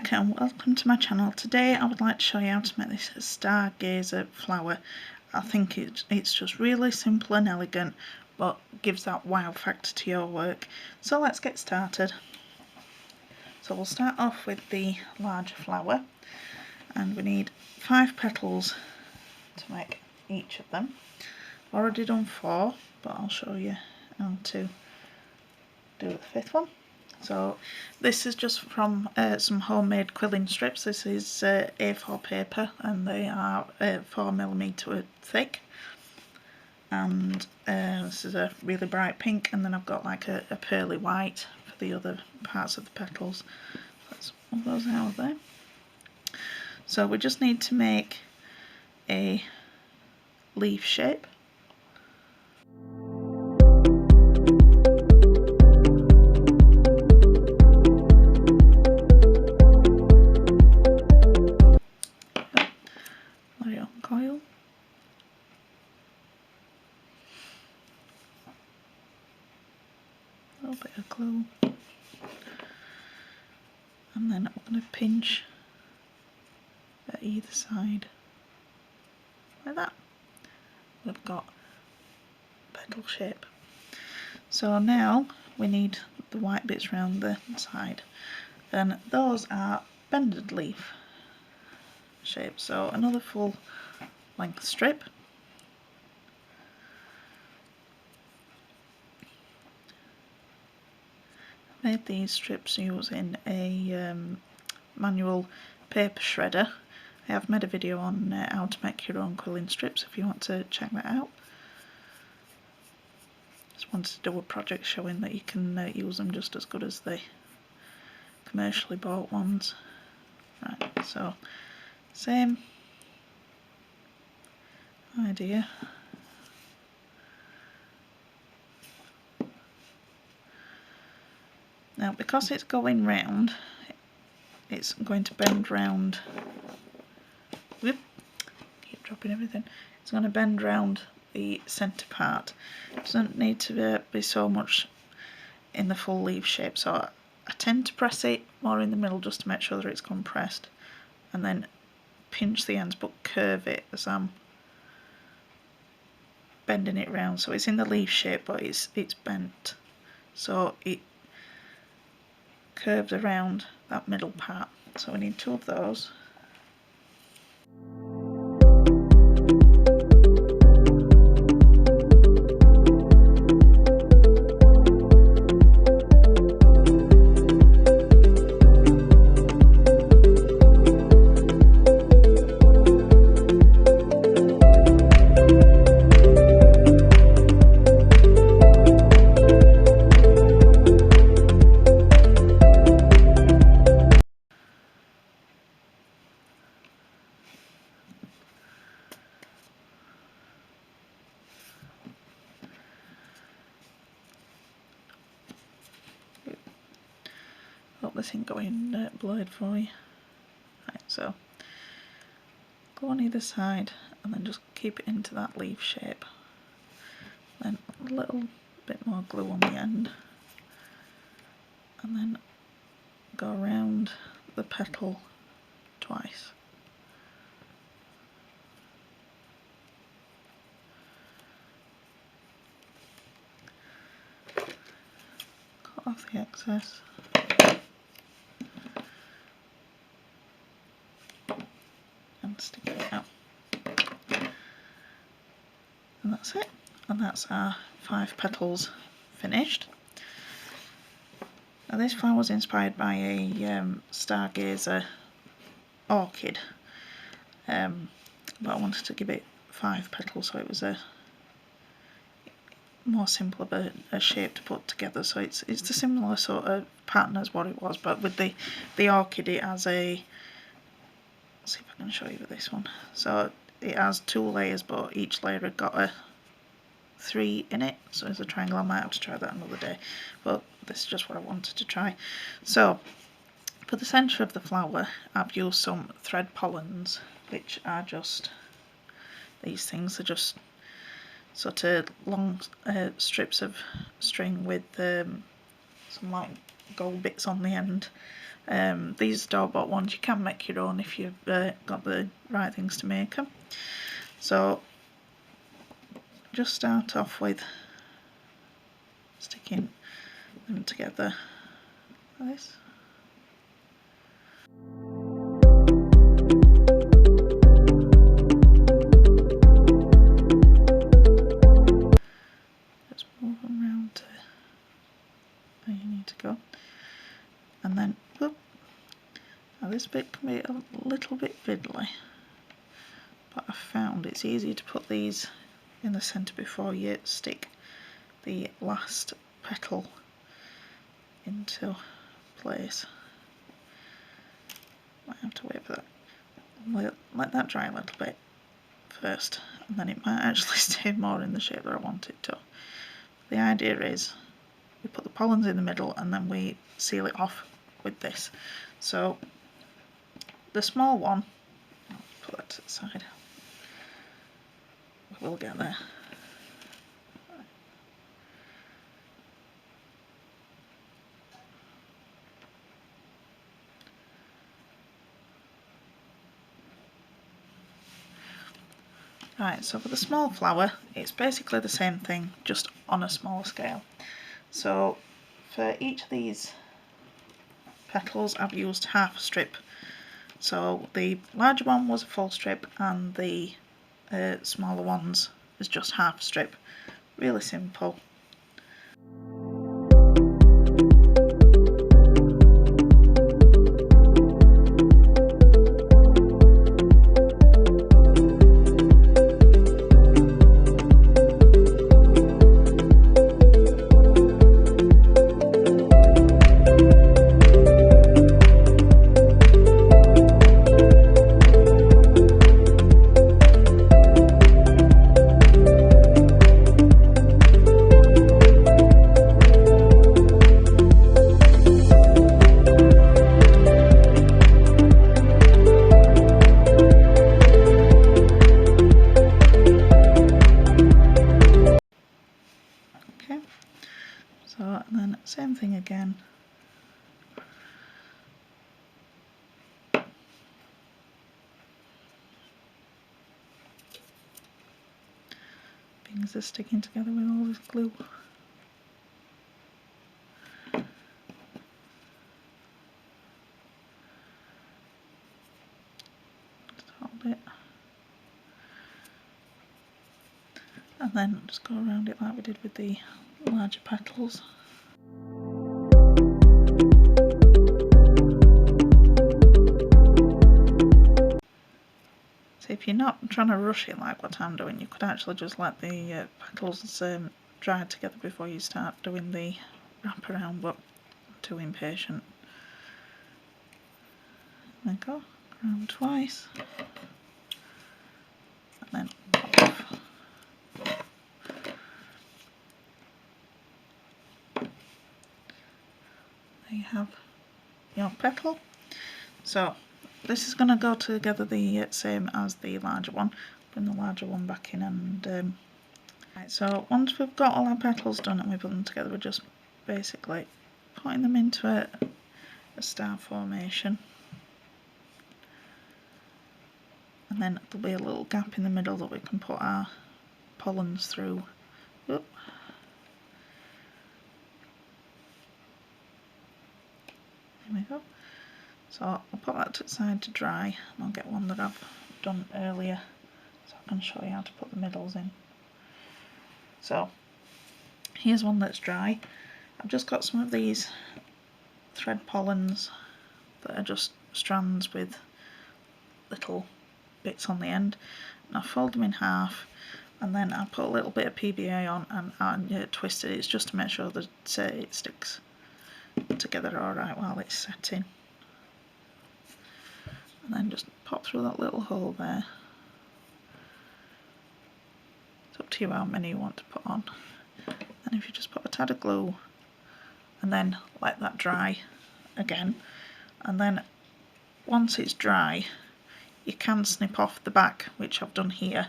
Okay, and welcome to my channel. Today I would like to show you how to make this Stargazer flower. I think it's just really simple and elegant, but gives that wow factor to your work. So let's get started. So we'll start off with the larger flower, and we need 5 petals to make each of them. I've already done 4, but I'll show you how to do the 5th one. So this is just from some homemade quilling strips. This is A4 paper, and they are 4mm thick, and this is a really bright pink, and then I've got like a pearly white for the other parts of the petals. Let's pull those out of there. So we just need to make a leaf shape. Coil. A little bit of glue, and then I'm going to pinch at either side like that. We've got petal shape. So now we need the white bits around the side, and those are bended leaf shapes. So another full length strip, made these strips using a manual paper shredder. I have made a video on how to make your own quilling strips if you want to check that out. Just wanted to do a project showing that you can use them just as good as the commercially bought ones. Right, so same idea. Now because it's going round, it's going to bend round. Whoop, keep dropping everything. It's going to bend round the centre part. It doesn't need to be so much in the full leaf shape, so I tend to press it more in the middle just to make sure that it's compressed, and then pinch the ends but curve it as I'm bending it round, so it's in the leaf shape but it's bent, so it curves around that middle part. So we need 2 of those. Hope this ain't going blurred for you. Right, so go on either side and then just keep it into that leaf shape. Then a little bit more glue on the end, and then go around the petal twice. Cut off the excess. And stick it out. And that's it. And that's our 5 petals finished. Now this flower was inspired by a Stargazer orchid, but I wanted to give it 5 petals, so it was a more simple of a shape to put together. So it's a similar sort of pattern as what it was, but with the orchid it has a, let's see if I can show you with this one. So it has 2 layers, but each layer had got a 3 in it, so it's a triangle. I might have to try that another day, but this is just what I wanted to try. So for the centre of the flower I've used some thread pollens, which are just these things. They're just sort of long strips of string with some like gold bits on the end. These store-bought ones you can make your own if you've got the right things to make them. So just start off with sticking them together like this. Just move them around to where you need to go, and then whoop. Now this bit can be a little bit fiddly, but I found it's easier to put these in the centre before you stick the last petal into place. Might have to wait for that. Let that dry a little bit first, and then it might actually stay more in the shape that I want it to. The idea is we put the pollens in the middle and then we seal it off with this. So the small one, I'll put that to the side, we'll get there. Right, so for the small flower, it's basically the same thing, just on a smaller scale. So for each of these petals I've used half a strip. So the larger one was a full strip and the smaller ones is just half a strip. Really simple. So, and then same thing again. Things are sticking together with all this glue. Just hold it. And then just go around it like we did with the larger petals. So if you're not trying to rush it like what I'm doing, you could actually just let the petals dry together before you start doing the wraparound, but I'm too impatient. There you go, around twice, and then pop off. There you have your petal. So this is going to go together the same as the larger one. Bring the larger one back in and right, so once we've got all our petals done and we put them together, we're just basically putting them into a star formation, and then there'll be a little gap in the middle that we can put our pollens through. Oop. There we go. So I'll put that to the side to dry, and I'll get one that I've done earlier so I can show you how to put the middles in. So here's one that's dry. I've just got some of these thread pollens that are just strands with little bits on the end, and I fold them in half, and then I put a little bit of PVA on and twist it. It's just to make sure that it sticks together alright while it's setting. And then just pop through that little hole there. It's up to you how many you want to put on. And if you just put a tad of glue and then let that dry again, and then once it's dry you can snip off the back, which I've done here,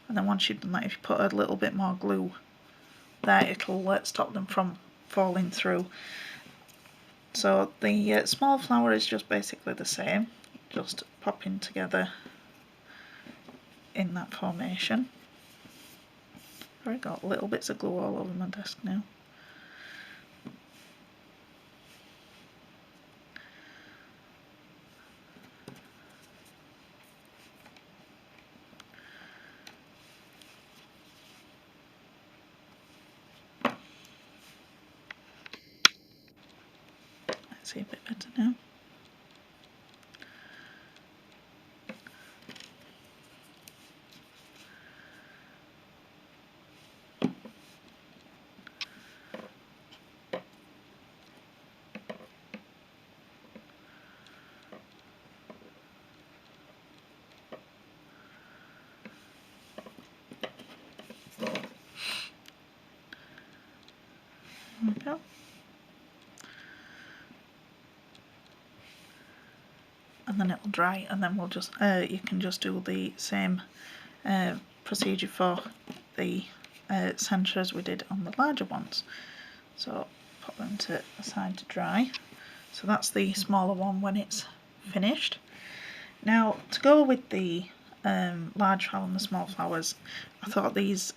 and then once you've done that, if you put a little bit more glue there, it'll stop them from falling through. So the small flower is just basically the same, just popping together in that formation. I've got little bits of glue all over my desk now. Let's see a bit better now. There we go. And then it'll dry, and then we'll just you can just do the same procedure for the centre as we did on the larger ones. So put them to the side to dry. So that's the smaller one when it's finished. Now to go with the large flower and the small flowers, I thought these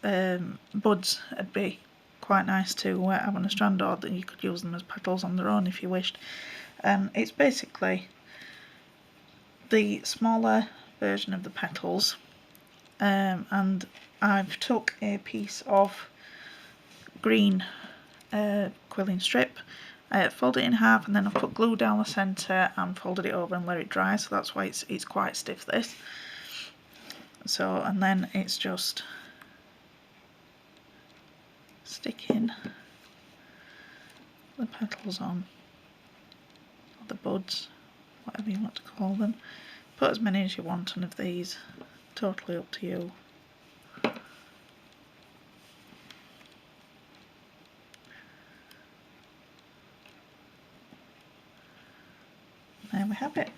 buds would be quite nice to have on a strand, or that you could use them as petals on their own if you wished. It's basically the smaller version of the petals, and I've took a piece of green quilling strip, folded it in half, and then I've put glue down the centre and folded it over and let it dry, so that's why it's quite stiff, this. So, and then it's just sticking the petals on, or the buds, whatever you want to call them. Put as many as you want on of these, totally up to you. There we have it.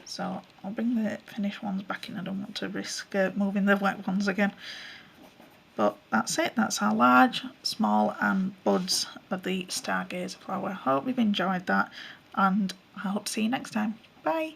So I'll bring the finished ones back in, I don't want to risk moving the wet ones again. But that's it, that's our large, small and buds of the Stargazer flower. Hope you've enjoyed that, and I hope to see you next time. Bye!